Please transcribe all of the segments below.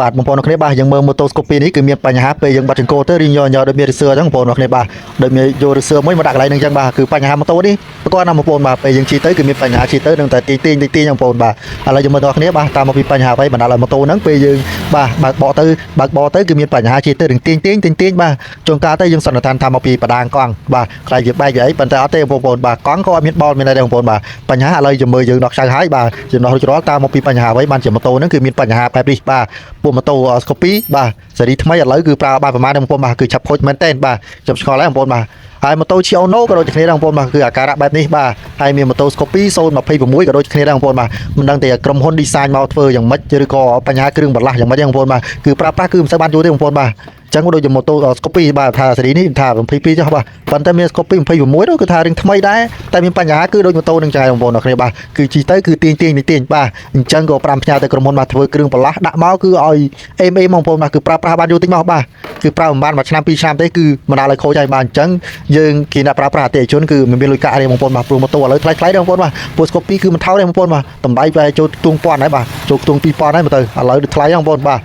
បាទបងប្អូនគ្នាបាទយើងមើល motoscopy នេះគឺមានបញ្ហាពេលយើងបាត់ចង្កូតទៅរៀងញ័រដូចមានរសើអញ្ចឹងបងប្អូនគ្នាបាទដូចមានយករសើមួយមកដាក់កន្លែងហ្នឹងអញ្ចឹងបាទគឺបញ្ហាម៉ូតូនេះប្រកបណាបងប្អូនបាទពេលយើងជិះទៅគឺមានបញ្ហាជិះទៅនឹងតែទីងបងប្អូនបាទឥឡូវយើងមើលបងប្អូនគ្នាបាទតាមមកពីបញ្ហាអ្វីបណ្ដាលឲ្យម៉ូតូហ្នឹងពេលយើងបាទបើកបកទៅគឺមានបញ្ហាជិះទៅនឹងទីងបាទជួនកាលទៅយើងសន្និដ្ឋានថាមកពីបដាងកង់បាទខ្លាចវាបែកវាអីប៉ុន្តែអត់ទេបងប្អូនបាទកង់ក៏អត់មានបលមានអីដែរបងប្អូនបាទបញ្ហាឥឡូវយើងមើលយើងដោះខ្ចៅហើយបាទយើងដោះរួចរាល់តាមមកពីបញ្ហាអ្វីបានជាម៉ូតូហ្នឹងគឺមានបញ្ហាបែបនេះបាទពួកម៉ូតូ Scorpio បាទស៊េរីថ្មីឥឡូវគឺប្រើបានប្រមាណបងប្អូនបាទគឺឆាប់ខូចមែនតើបាទខ្ញុំឆ្ងល់ហើយបងប្អូនបាទហើយម៉ូតូ Chiono ក៏ដូចគ្នាដែរបងប្អូនបាទគឺអាការៈបែបនេះបាទហើយមានម៉ូតូ Scorpio 026ក៏ដូចគ្នាដែរបងប្អូនបាទមិនដឹងតែក្រុមហ៊ុន design មកធ្វើយ៉ាងម៉េចឬក៏បញ្ហាគ្រឿងបន្លាស់យ៉ាងម៉េចទេបងប្អូនបាទគឺប្រើប្រាស់គឺមិនសូវបានយល់ទេបងប្អូនបាទចឹងដូចជាម៉ូតូ Scorpio បាទថាស៊េរីនេះថា22ចុះបាទប៉ុន្តែមាន Scorpio 26នោះគឺថារឿងថ្មីដែរតែមានបញ្ហាគឺដូចម៉ូតូនឹងចាយបងប្អូនអ្នកគ្នាបាទគឺជីទៅគឺទាញបាទអញ្ចឹងក៏5ផ្ញើទៅក្រុមហ៊ុនបាទធ្វើគ្រឿងបន្លាស់ដាក់មកគឺឲ្យអេមបងប្អូនបាទគឺប្រើប្រាស់បានយូរតិចមកបាទគឺប្រើមិនបានមួយឆ្នាំ2ឆ្នាំទេគឺមិនដល់ឲ្យខូចហើយបាទអញ្ចឹងយើងគេអ្នកប្រើប្រាស់អតិថិជនគឺមិនមានលុយកាក់ទេបងប្អូនបាទព្រោះម៉ូតូឥឡូវថ្លៃទេបងប្អូនបាទពួក Scorpio គឺមិនថោកទេបងប្អូនបាទតម្លៃវាចូលខ្ទង់1000ហើយបាទចូលខ្ទង់2000ហើយមើលទៅឥឡូវថ្លៃបងប្អូនបាទ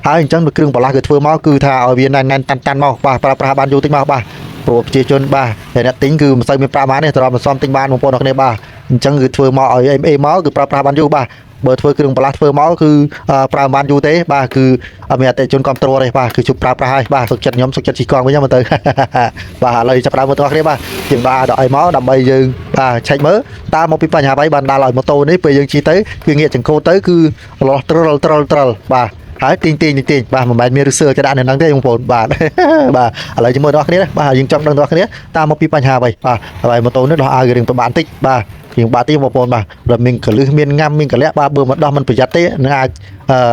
ហើយអញ្ចឹងគ្រឿងបន្លាស់គឺធ្វើមកគឺថាឲ្យវាណែនតាន់មកបាទប្រើប្រាស់បានយូរតិចមកបាទព្រោះប្រជាជនបាទតែអ្នកទិញគឺមិនសូវមានប្រាក់បានទេត្រង់មិនសមទិញបានបងប្អូនអរគ្នាបាទអញ្ចឹងគឺធ្វើមកឲ្យអេមកគឺប្រើប្រាស់បានយូរបាទបើធ្វើគ្រឿងបន្លាស់ធ្វើមកគឺប្រើបានយូរទេបាទគឺអត់មានអតិថិជនគ្រប់គ្រងទេបាទគឺជប់ប្រើប្រាស់ហើយបាទសុខចិត្តខ្ញុំសុខចិត្តជិះកង់វិញមកទៅបាទឥឡូវចាប់ដើមមើលតោះគ្នាបាទយើងដាក់អីមកដើម្បីយើងបាទឆែកមើលតើមកពីបញ្ហាអ្វីបានដល់ឲ្យម៉ូតូនេះពេលយើងជិះទៅគឺងាកចង្កូតទៅគឺលាស់ទ្រលបាទហើយទីងបាទមិនមែនមានរសើចេះដាក់នៅហ្នឹងទេបងប្អូនបាទបាទឥឡូវជាមួយបងប្អូនគ្នាបាទយើងចង់ដឹងបងប្អូនគ្នាតាមមកពីបញ្ហាអ្វីបាទហើយម៉ូតូនេះដោះឲ្យរឿងប្របានតិចបាទរៀងបាក់ទីបងប្អូនបាទបើមានកលឹះមានងាំមានកលាក់បាទបើមិនដោះមិនប្រយ័ត្នទេនឹងអាច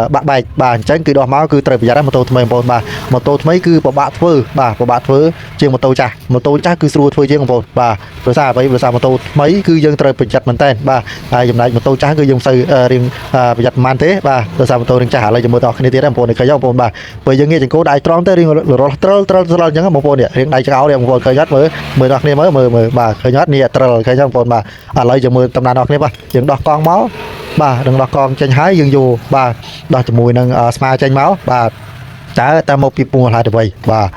បាក់បែកបាទអញ្ចឹងគឺដោះមកគឺត្រូវប្រយ័ត្នម៉ូតូថ្មីបងប្អូនបាទម៉ូតូថ្មីគឺពិបាកធ្វើបាទពិបាកធ្វើជាងម៉ូតូចាស់គឺស្រួលធ្វើជាងបងប្អូនបាទព្រោះសារអ្វីព្រោះសារម៉ូតូថ្មីគឺយើងត្រូវប្រយ័ត្នមែនតើបាទហើយចំណែកម៉ូតូចាស់គឺយើងមិនសូវរៀងប្រយ័ត្នប៉ុន្មានទេបាទព្រោះសារម៉ូតូរៀងចាស់ឥឡូវជាមួយតគ្នាទៀតបងប្អូនឃើញបងប្អូនបាទពេលយើងងាកចង្កូតដៃត្រង់ទៅរៀងរលទ្រលអញ្ចឹងបងប្អូនរៀងដៃចង្អោបងប្អូនឃើញអត់មើលដល់គ្នាមើលបាទឃើញអត់នេះទ្រលឃើញបងប្អូនបាទឥឡូវយើងមើលតំណានដល់គ្នាបាទយើងដោះកង់មកបាទនឹងដោះកង់ចេញហើយយើងយកបាទដោះជាមួយនឹងស្មាចេញមកបាទតើមកពីពងហេតុអ្វីបាទ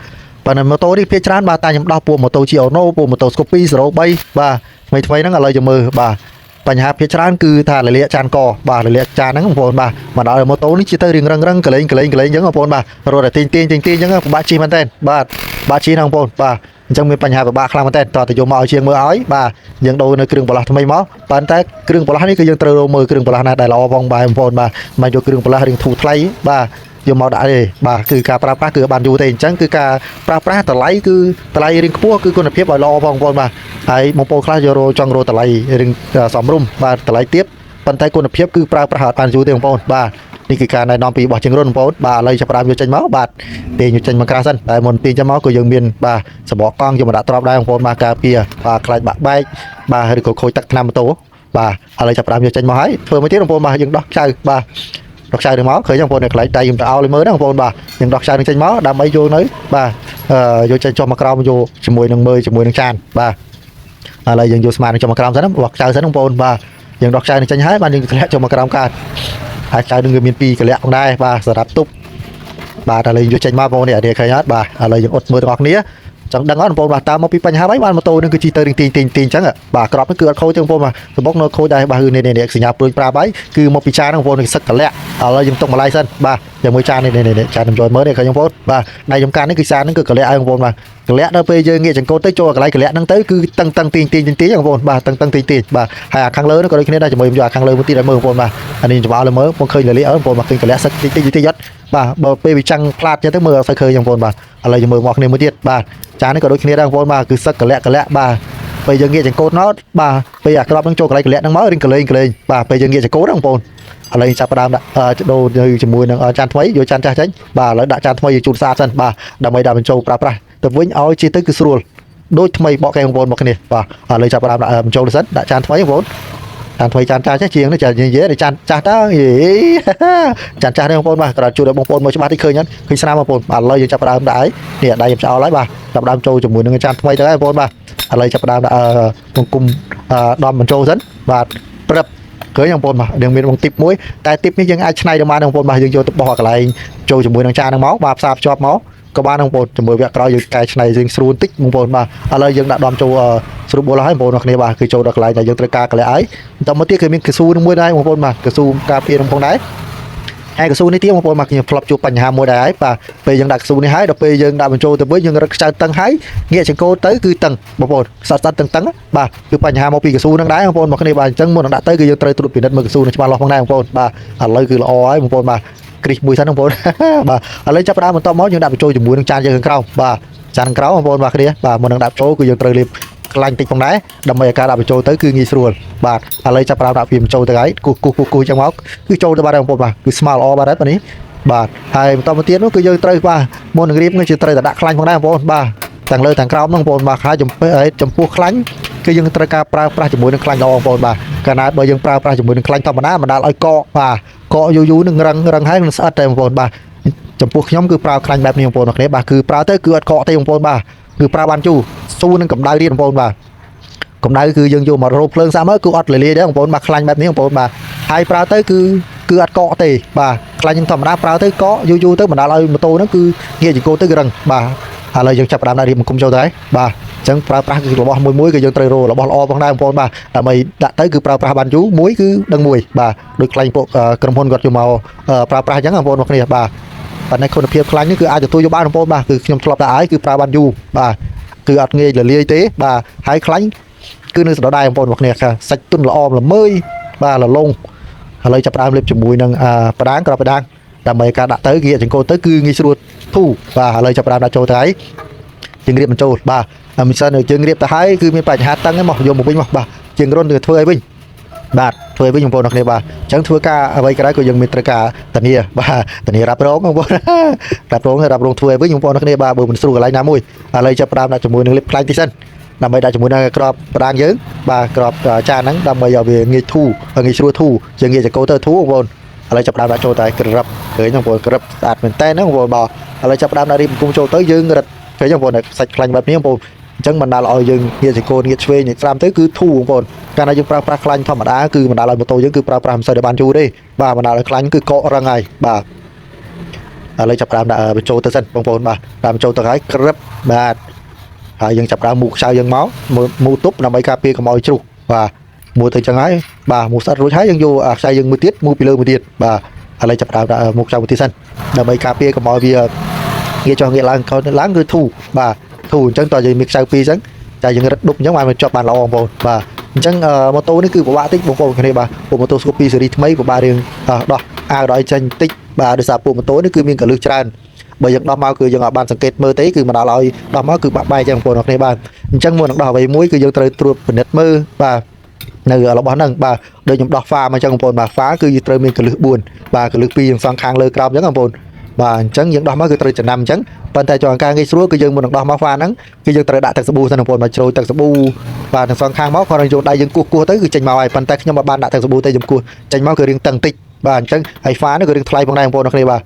ប៉ុន្តែម៉ូតូនេះភាគច្រើនបាទតែខ្ញុំដោះពួកម៉ូតូ Chiono ពួកម៉ូតូ Scorpio 03បាទថ្មីហ្នឹងឥឡូវយើងមើលបាទបញ្ហាភាគច្រើនគឺថារលាកចានកបាទរលាកចានហ្នឹងបងប្អូនបាទមកដល់ម៉ូតូនេះជិះទៅរៀងរឹងកលេងអញ្ចឹងបងប្អូនបាទរត់តែទីងអញ្ចឹងពិបាកជិះមែនតើបាទបាក់ជិះហ្នឹងបងប្អូនបាទអញ្ចឹងមានបញ្ហាពិបាកខ្លាំងមែនតើតើយកមកឲ្យជាងមើលឲ្យបាទយើងដូរនៅគ្រឿងបន្លាស់ថ្មីមកប៉ុន្តែគ្រឿងបន្លាស់នេះគឺយើងត្រូវមើលគ្រឿងបន្លាស់ណាដែលល្អផងបាទបងប្អូនបាទមិនយកគ្រឿងបន្លាស់រៀងធូរថ្លៃបាទយកមកដាក់ទេបាទគឺការប្រើប្រាស់គឺបានយូរទេអញ្ចឹងគឺការប្រើប្រាស់តម្លៃគឺតម្លៃរៀងខ្ពស់គឺគុណភាពឲ្យល្អផងបងប្អូនបាទហើយបងប្អូនខ្លះយករចង់រកតម្លៃរៀងសមរម្យបាទតម្លៃទាបប៉ុន្តែគុណភាពគឺប្រើប្រាស់អត់បានយូរទេបងប្អូនបាទនេះគឺការណែនាំពីរបស់ជាងរុនបងប្អូនបាទឥឡូវចាប់ផ្ដើមយកចេញមកបាទទាញយកចេញមកក្រៅសិនតែមុនទាញចេញមកក៏យើងមានបាទសបកកង់យកមកដាក់ទ្រាប់ដែរបងប្អូនបាទការពារបាទខ្លាចបាក់បែកបាទឬក៏ខូចទឹកថ្នាំម៉ូតូបាទឥឡូវចាប់ផ្ដើមយកចេញមកហើយធ្វើមួយទៀតបងប្អូនបាទយើងដោះខ្ចៅបាទដោះខ្ចៅទៅមកឃើញបងប្អូននៅកន្លែងដៃខ្ញុំទៅឲ្យមើលណាបងប្អូនបាទយើងដោះខ្ចៅនឹងចេញមកដើម្បីយកនៅបាទយកចេញចុះមកក្រោមយកជាមួយនឹងមើលជាមួយនឹងចានបាទឥឡូវយើងយកស្មានឹងចុះមកក្រោមសិនដោះខ្ចៅសិនបងប្អូនបាទយើងដោះខ្ចៅនឹងចេញហើយបាទយើងធ្លាក់ចុះមកក្រោមកើតហើយខ្ចៅនឹងវាមាន2កលាក់ផងដែរបាទសម្រាប់ទប់បាទឥឡូវយកចេញមកបងប្អូននេះឃើញអត់បាទឥឡូវយើងអ៊ុតមើលទាំងអស់គ្នាចង់ដឹងអត់បងប្អូនបាទតើមកពីបញ្ហាអ្វីបានម៉ូតូនឹងគឺជីទៅរៀងទីងអញ្ចឹងបាទក្របនេះគឺអត់ខូចទេបងប្អូនបាទសំបុកនៅខូចដែរបាទគឺនេះសញ្ញាព្រួយប្រាប់ហើយគឺមកពីចានបងប្អូននឹងសឹកកលាក់ឥឡូវយើងទុកម្លាយសិនបាទចាំមើលចាននេះចានខ្ញុំចូលមើលនេះឃើញបងប្អូនបាទដៃខ្ញុំកាន់នេះគឺចានហ្នឹងគឺកលាក់ហើយបងប្អូនបាទកលាក់ដល់ពេលយើងងាកចង្កូតទៅចូលកន្លែងកលាក់ហ្នឹងទៅគឺតឹងទីងបងប្អូនបាទតឹងទីងបាទហើយអាខាងលើនោះក៏ដូចគ្នាដែរជាមួយខ្ញុំយកអាខាងលើមួយទៀតឲ្យមើលបងប្អូនបាទអានេះច្បាស់លើមើលបងឃើញកលាក់បងប្អូនបាទឃើញកលាក់សឹកទីអត់បាទបើពេលវាចាំងផ្លាតចឹងទៅមើលអត់សូវឃើញបងប្អូនបាទឥឡូវយើងមើលមកគ្នាមួយទៀតបាទចាននេះក៏ដូចគ្នាដែរបងប្អូនបាទគឺសឹកកលាក់បាទពេលយើងងាកចង្កូតណោតបាទពេលអាក្របនឹងចូលកន្លែងកលាក់ហ្នឹងមករៀងកលេងបាទពេលយើងងាកចង្កូតហ្នឹងបងប្អូនឥឡូវចាប់ផ្ដើមដាក់ដូរនៅជាមួយនឹងចានថ្មីយកចានចាស់ចេញបាទឥឡូវដាក់ចានថ្មីឲ្យជូតស្អាតសិនបាទដើម្បីដាក់បញ្ចូលប្រើប្រាស់ទៅវិញឲ្យជិះទៅគឺស្រួលដូចថ្មីបកកែបងប្អូនមកគ្នាបាទឥឡូវចាប់ផ្ដើមដាក់បញ្ចូលទៅសិនដាក់ចានថ្មីបងប្អូនចានថ្មីចានចាស់ជាងនេះចានិយាយចានចាស់តើចានចាស់នេះបងប្អូនបាទក្រោយជួយដល់បងប្អូនមកច្បាស់ទីឃើញអត់ឃើញស្នាមបងប្អូនឥឡូវយើងចាប់ផ្ដើមដាក់ឲ្យនេះដៃខ្ញុំចោលហើយបាទចាប់ផ្ដើមចូលជាមួយនឹងចានថ្មីទៅហើយបងប្អូនបាទឥឡូវចាប់ផ្ដើមដាក់គុំដំបញ្ចូលសិនបាទព្រឹប ឃើញបងប្អូនបាទយើងមានបងទីបមួយតែទីបនេះយើងអាចឆ្នៃដល់បានបងប្អូនបាទយើងយកទៅបោះកន្លែងចូលជាមួយនឹងចានហ្នឹងមកបាទផ្សារភ្ជាប់មកក៏បានបងប្អូនជាមួយវគ្គក្រោយយើងកែឆ្នៃយើងស្រួលបន្តិចបងប្អូនបាទឥឡូវយើងដាក់ដំចូលស្រួលបួលហើយបងប្អូនគ្នាបាទគឺចូលដល់កន្លែងដែលយើងត្រូវការកន្លែងហើយបន្តមកទៀតគឺមានកស៊ូនឹងមួយដែរបងប្អូនបាទកស៊ូការពារនឹងផងដែរហើយកស៊ូនេះទៀតបងប្អូនបាទខ្ញុំធ្លាប់ជួបបញ្ហាមួយដែរហើយបាទពេលយើងដាក់កស៊ូនេះហើយដល់ពេលយើងដាក់បញ្ចូលទៅវិញយើងរឹតខ្ចៅតឹងហើយងាកចង្កូតទៅគឺតឹងបងប្អូនសតតឹងតឹងបាទគឺបញ្ហាមកពីកស៊ូនឹងដែរបងប្អូនមកគ្នាបាទអញ្ចឹងមុននឹងដាក់ទៅគឺយើងត្រូវត្រួតពិនិត្យមើលកស៊ូនឹងច្បាស់លាស់ផងដែរបងប្អូនបាទឥឡូវគឺល្អហើយបងប្អូនបាទគ្រីសមួយសិនបងប្អូនបាទឥឡូវចាប់ផ្ដើមបន្តមកយើងដាក់បញ្ចូលជាមួយនឹងចានយើងខាងក្រោមបាទចានខាងក្រោមបងប្អូនបាទគ្នាបាទមុននឹងដាក់ចូលគឺយើងត្រូវលាបខ្លាញ់តិចផងដែរដើម្បីឲ្យការដាក់បញ្ចូលទៅគឺងាយស្រួលបាទឥឡូវចាប់ផ្ដើមដាក់វាបញ្ចូលទៅហើយគូសចឹងមកគឺចូលទៅបាទបងប្អូនបាទគឺស្មើល្អបាទហើយនេះបាទហើយបន្តមកទៀតនោះគឺយើងត្រូវបាទមុននឹងរៀបគឺត្រូវតែដាក់ខ្លាញ់ផងដែរបងប្អូនបាទទាំងលើទាំងក្រោមហ្នឹងបងប្អូនបាទហើយចំពោះខ្លាញ់គឺយើងត្រូវការប្រើប្រាស់ជាមួយនឹងខ្លាញ់ល្អបងប្អូនបាទកាលណាបើយើងប្រើប្រាស់ជាមួយនឹងខ្លាញ់ធម្មតាមិនដាល់ឲ្យកកបាទកកយូរនឹងរឹងហើយនឹងស្អិតតែបងប្អូនបាទចំពោះខ្ញុំគឺប្រើខ្លាញ់បែបនេះបងប្អូនគ្នាបាទគឺប្រើទៅគឺអត់កកទេបងប្អូនបាទគឺប្រើបានជូរស៊ូនឹងកម្ដៅទៀតបងប្អូនបាទកម្ដៅគឺយើងយកមករោភ្លើងសាក់មើលគឺអត់លាយដែរបងប្អូនបាទខ្លាញ់បែបនេះបងប្អូនបាទហើយប្រើទៅគឺអត់កកទេបាទខ្លាញ់ធម្មតាប្រើទៅកកយូរទៅបណ្ដាលឲ្យម៉ូតូហ្នឹងគឺងាយចង្កូតទៅគឺរឹងបាទឥឡូវយើងចាប់ផ្ដើមដាក់រៀបមកគុំចូលទៅហើយបាទអញ្ចឹងប្រើប្រាស់គឺរបស់មួយគឺយើងត្រូវរោរបស់ល្អផងដែរបងប្អូនបាទដើម្បីដាក់ទៅគឺប្រើប្រាស់បានយូរមួយគឺដឹងមួយបាទដូចខ្លាញ់ពួកក្រុមហ៊ុនគាត់យកមកប្រើប្រាស់អញ្ចឹងបងប្អូនមកគ្នាបាទប៉ុន្តែគុណភាពខ្លាញ់នេះគឺអាចទទួលយកបានបងប្អូនបាទគឺខ្ញុំធ្លាប់ដាក់ហើយគឺប្រើបានយូរបាទគឺអត់ងាយរលាយទេបាទហើយខ្លាញ់គឺនៅសណ្ដោះដែរបងប្អូនមកគ្នាសាច់ទន់ល្អល្មើយបាទលលងឥឡូវចាប់ផ្ដើមលេបជាមួយនឹងផ្ដាងក្របផ្ដាងដើម្បីការដាក់ទៅងាកចង្កូតទៅគឺងាយស្រួលធូរបាទឥឡូវចាប់ផ្ដើមដាក់ចូលទៅហើយយើងរៀបបញ្ចូលបាទមិនសិនយើងរៀបទៅហើយគឺមានបញ្ហាតឹងហ្នឹងមកយកមកវិញមកបាទយើងរុនទៅធ្វើឲ្យវិញបាទធ្វើឲ្យវិញបងប្អូនអ្នកគ្នាបាទអញ្ចឹងធ្វើការអ្វីក៏ដោយក៏យើងមានត្រូវការធានាបាទធានារ៉ាប់រងបងប្អូនរ៉ាប់រងធ្វើឲ្យវិញបងប្អូនអ្នកគ្នាបាទបើមិនស្រួលកន្លែងណាមួយឥឡូវចាប់ផ្ដើមដាក់ជាមួយនឹងលេបខ្លាញ់តិចសិនដើម្បីដាក់ជាមួយនឹងក្របផ្ដាងយើងបាទក្របចានហ្នឹងដើម្បីឲ្យវាងាយធូរងាយស្រួលធូរយើងងាយចង្កូតទៅធូរបងប្អូនឥឡូវចាប់ផ្ដើមដាក់ចូលតែក្របឃើញបងប្អូនក្របស្អាតមែនតើហ្នឹងបងប្អូនបាទឥឡូវចាប់ផ្ដើមដាក់រៀបគុំចូលទៅយើងរឹតឃើញបងប្អូនសាច់ខ្លាញ់បែបនេះបងប្អូនអញ្ចឹងបណ្ដាលឲ្យយើងងាកចង្កូតងាកឆ្វេងងាកស្ដាំទៅគឺធូរបងប្អូនកាលណាយើងប្រើប្រាស់ខ្លាញ់ធម្មតាគឺបណ្ដាលឲ្យម៉ូតូយើងគឺប្រើប្រាស់មិនសូវបានយូរទេបាទបណ្ដាលឲ្យខ្លាញ់គឺកករឹងហើយបាទឥឡូវចាប់ផ្ដើមដាក់បញ្ចូលទៅសិនបងប្អូនបាទដាក់បញ្ចូលទៅហើយក្របបាទហើយយើងចាប់ដើមមូខ្ចៅយើងមកមូទប់ដើម្បីការពារកុំឲ្យជ្រុះបាទមូទៅចឹងហើយបាទមូស្អិតរួចហើយយើងយកខ្ចៅយើងមួយទៀតមូពីលើមួយទៀតបាទឥឡូវចាប់ដើមដាក់មូខ្ចៅមួយទៀតសិនដើម្បីការពារកុំឲ្យវាងាកចុះងាកឡើងឡើងគឺធូរបាទធូរអញ្ចឹងតើយើងមានខ្ចៅពីរអញ្ចឹងតែយើងរឹតដប់អញ្ចឹងបានជាប់បានល្អបងប្អូនបាទអញ្ចឹងម៉ូតូនេះគឺពិបាកតិចបងប្អូនគ្នាបាទពួកម៉ូតូ Scoopy ស៊េរីថ្មីពិបាករៀងដោះអាវដល់ចេញតិចបាទដោយសារពួកម៉ូតូនេះគឺមានកលឹះច្រើនបើយើងដោះមកគឺយើងអាចបានសង្កេតមើលទេគឺមកដល់ឲ្យដោះមកគឺបាក់បែកចឹងបងប្អូនគ្នាបាទអញ្ចឹងមុននឹងដោះអ្វីមួយគឺយើងត្រូវត្រួតពិនិត្យមើលបាទនៅរបស់ហ្នឹងបាទដូចខ្ញុំដោះហ្វាមកចឹងបងប្អូនបាទហ្វាគឺយើងត្រូវមានកលឹះ4បាទកលឹះ2យើងសងខាងលើក្រោមចឹងបងប្អូនបាទអញ្ចឹងយើងដោះមកគឺត្រូវចំណាំអញ្ចឹងប៉ុន្តែចង់ការងាយស្រួលគឺយើងមុននឹងដោះមកហ្វាហ្នឹងគឺយើងត្រូវដាក់ទឹកសាប៊ូសិនបងប្អូនមកជ្រោយទឹកសាប៊ូបាទទាំងសងខាងមកគាត់យកដៃយើងគោះទៅគឺចេញមកហើយប៉ុន្តែខ្ញុំមិនបានដាក់ទឹកសាប៊ូទេខ្ញុំគោះចេញមកគឺរៀងតឹងតិចបាទអញ្ចឹងហើយហ្វានេះគឺរៀងថ្លៃផងដែរបងប្អូនគ្នាបាទ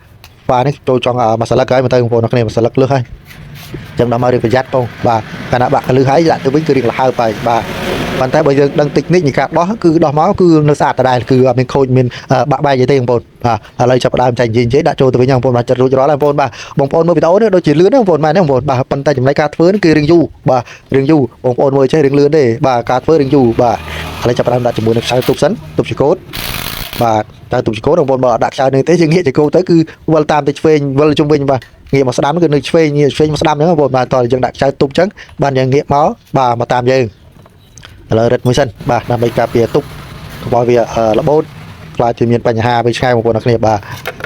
ហ្វានេះចូលចង់មួយស្លឹកហើយមកទៅបងប្អូនគ្នាមួយស្លឹកលឹះហើយចឹងដល់មករៀងប្រយ័ត្នបងបាទកាលណាបាក់កលឹះហើយដាក់ទៅវិញគឺរៀងលហើបហើយបាទប៉ុន្តែបើយើងដឹងតិចនិចនៃការដោះគឺដោះមកគឺនៅស្អាតដដែលគឺអត់មានខូចមានបាក់បែកទេបងប្អូនបាទឥឡូវចាប់ផ្ដើមចាញ់និយាយដាក់ចូលទៅវិញបងប្អូនបាទចិត្តរួចរាល់ហើយបងប្អូនបាទបងប្អូនមើលវីដេអូនេះដូចជាលឿនណាបងប្អូនមែនទេបងប្អូនបាទប៉ុន្តែចំណុចការធ្វើគឺរៀងយូរបាទរៀងយូរបងប្អូនមើលចេះរៀងលឿនទេបាទការធ្វើរៀងយូរបាទឥឡូវចាប់ផ្ដើមដាក់ជាមួយនឹងខ្សែទប់សិនទប់ចង្កូតបាទតែទប់ចង្កូតបងប្អូនបើដាក់ខ្សែនេះទេយើងងាកចង្កូតទៅគឺវិលតាមទៅឆ្វេងវិលជុំវិញបាទងាកមកស្ដាំគឺនៅឆ្វេងងាកឆ្វេងមកស្ដាំអញ្ចឹងបងប្អូនបាទតើយើងដាក់ខ្សែទប់អញ្ចឹងបានយើងងាកមកបាទមកតាមយើងឥឡូវរឹតមួយសិនបាទដើម្បីការពារទប់កុំឲ្យវារបូតខ្លាចជាមានបញ្ហាពេលឆ្ងាយបងប្អូនគ្នាបាទ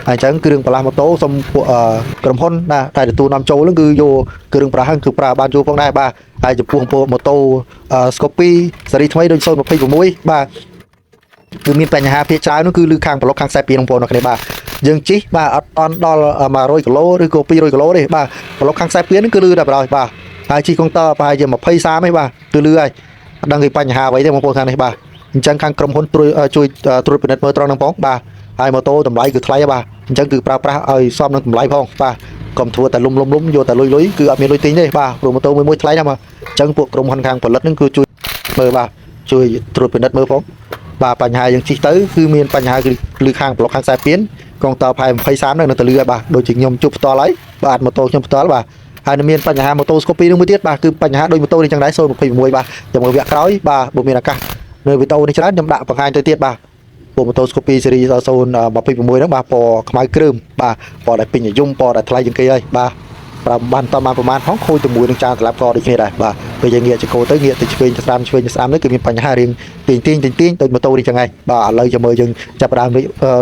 ហើយអញ្ចឹងគ្រឿងបន្លាស់ម៉ូតូសុំពួកក្រុមហ៊ុនណាតែទទួលនាំចូលហ្នឹងគឺយកគ្រឿងប្រាស់ហ្នឹងគឺប្រើបានយូរផងដែរបាទហើយចំពោះពួកម៉ូតូ Scoopy ស៊េរីថ្មីដូច026បាទគឺមានបញ្ហាភាគច្រើននោះគឺលើខាងប្លុកខាងខ្សែពីបងប្អូនគ្នាបាទយើងជិះបាទអត់អន់ដល់100គីឡូឬក៏200គីឡូទេបាទប្លុកខាងខ្សែពីហ្នឹងគឺលឺតែប្រហែលបាទហើយជិះកុងតើប្រហែលជា20 30ទេបាទគឺលឺហើយអត់ដឹងពីបញ្ហាអ្វីទេបងប្អូនខាងនេះបាទអញ្ចឹងខាងក្រុមហ៊ុនជួយត្រួតពិនិត្យមើលត្រង់ហ្នឹងផងបាទហើយម៉ូតូតម្លៃគឺថ្លៃបាទអញ្ចឹងគឺប្រើប្រាស់ឲ្យសមនឹងតម្លៃផងបាទកុំធ្វើតែលុំយកតែលុយគឺអត់មានលុយទិញទេបាទព្រោះម៉ូតូមួយថ្លៃណាស់បាទអញ្ចឹងពួកក្រុមហ៊ុនខាងផលិតហ្នឹងគឺជួយមើលបាទជួយត្រួតពិនិត្យមើលផង បាទបញ្ហាយើងជីកទៅគឺមានបញ្ហាគឺខាងប្លុកខាងខ្សែពៀនកងតផែ23នឹងទៅលឺហើយបាទដូចជាខ្ញុំជួបផ្ទាល់ហើយបាទម៉ូតូខ្ញុំផ្ទាល់បាទហើយមានបញ្ហាម៉ូតូស្កូពីនឹងមួយទៀតបាទគឺបញ្ហាដូចម៉ូតូនេះចឹងដែរ026បាទចាំមើលវគ្គក្រោយបាទបើមានឱកាសនៅវីដេអូនេះច្រើនខ្ញុំដាក់បង្ហាញទៅទៀតបាទពួកម៉ូតូស្កូពីស៊េរី026ហ្នឹងបាទពណ៌ខ្មៅគ្រើមបាទពណ៌ដែលពេញនិយមពណ៌ដែលថ្លៃជាងគេហើយបាទប្រហែលតប្រហែលផងខូចជាមួយនឹងចានសម្រាប់កដូចគ្នាដែរបាទពេលយើងងាកចកោទៅងាកទៅឆ្វេងទៅស្ដាំនេះគឺមានបញ្ហារៀងទាញដូចម៉ូតូនេះចឹងហើយបាទឥឡូវចាំមើលយើងចាប់ដើម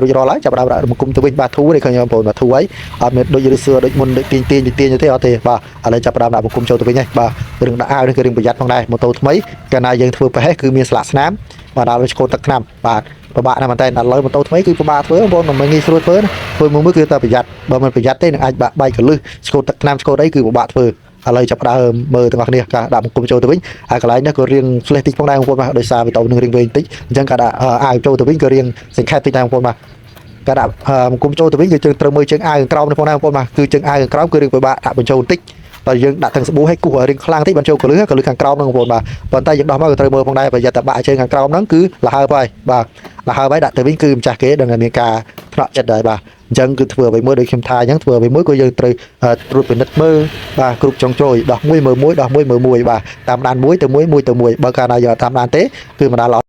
រួចរាល់ហើយចាប់ដើមដាក់មកគុំទៅវិញបាទធូរនេះឃើញបងប្អូនបាទធូរហើយអត់មានដូចរឺសើដូចមុនដូចទាញទេអត់ទេបាទឥឡូវចាប់ដើមដាក់មកគុំចូលទៅវិញហើយបាទរឿងដាក់អាវនេះគឺរឿងប្រយ័ត្នផងដែរម៉ូតូថ្មីកាលណាយើងធ្វើប្រហែសគឺមានស្លាកស្នាមបាទដល់ឆ្កូតទឹកថ្នាំបាទពិបាកណាស់មែនតើឥឡូវម៉ូតូថ្មីគឺពិបាកធ្វើបងប្អូនមិនងាយស្រួលធ្វើមួយគឺតែប្រយ័ត្នបើមិនប្រយ័ត្នទេនឹងអាចបាក់បែកកលឹះឆ្កូតទឹកថ្នាំឆ្កូតអីគឺពិបាកធ្វើឥឡូវចាប់ដើមមើលទាំងអស់គ្នាការដាក់មកគុំចូលទៅវិញហើយកន្លែងនេះក៏រៀងផ្លេសតិចផងដែរបងប្អូនបាទដោយសារវីដេអូនឹងរៀងវែងតិចអញ្ចឹងការដាក់អាវចូលទៅវិញក៏រៀងសង្ខេបតិចដែរបងប្អូនបាទការដាក់មកគុំចូលទៅវិញគឺយើងត្រូវមើលជើងអាវក្រោមនេះផងដែរបងប្អូនបាទគឺជើងអាវក្រោមគឺរៀងពិបាកដាក់បញ្ចូលតិចតែយើងដាក់ទាំងសាប៊ូឲ្យគូរៀងខ្លាំងតិចបញ្ចូលកលឹះខាងក្រោមហ្នឹងបងប្អូនបាទប៉ុន្តែយើងដោះមកក៏ត្រូវមើលផងដែរប្រយ័ត្នតែបាក់ជើងខាងក្រោមហ្នឹងគឺលហើបហើយបាទលហើបហើយដាក់ទៅវិញគឺម្ចាស់គេដឹងតែមានការថ្នាក់ចិត្តដែរបាទអញ្ចឹងគឺធ្វើអ្វីមួយដូចខ្ញុំថាអញ្ចឹងធ្វើអ្វីមួយក៏យើងត្រូវត្រួតពិនិត្យមើលបាទគ្រប់ចុងជ្រោយដោះមួយមើលមួយដោះមួយមើលមួយបាទតាមដានមួយទៅមួយបើកាលណាយើងអត់តាមដានទេគឺមិនដាល់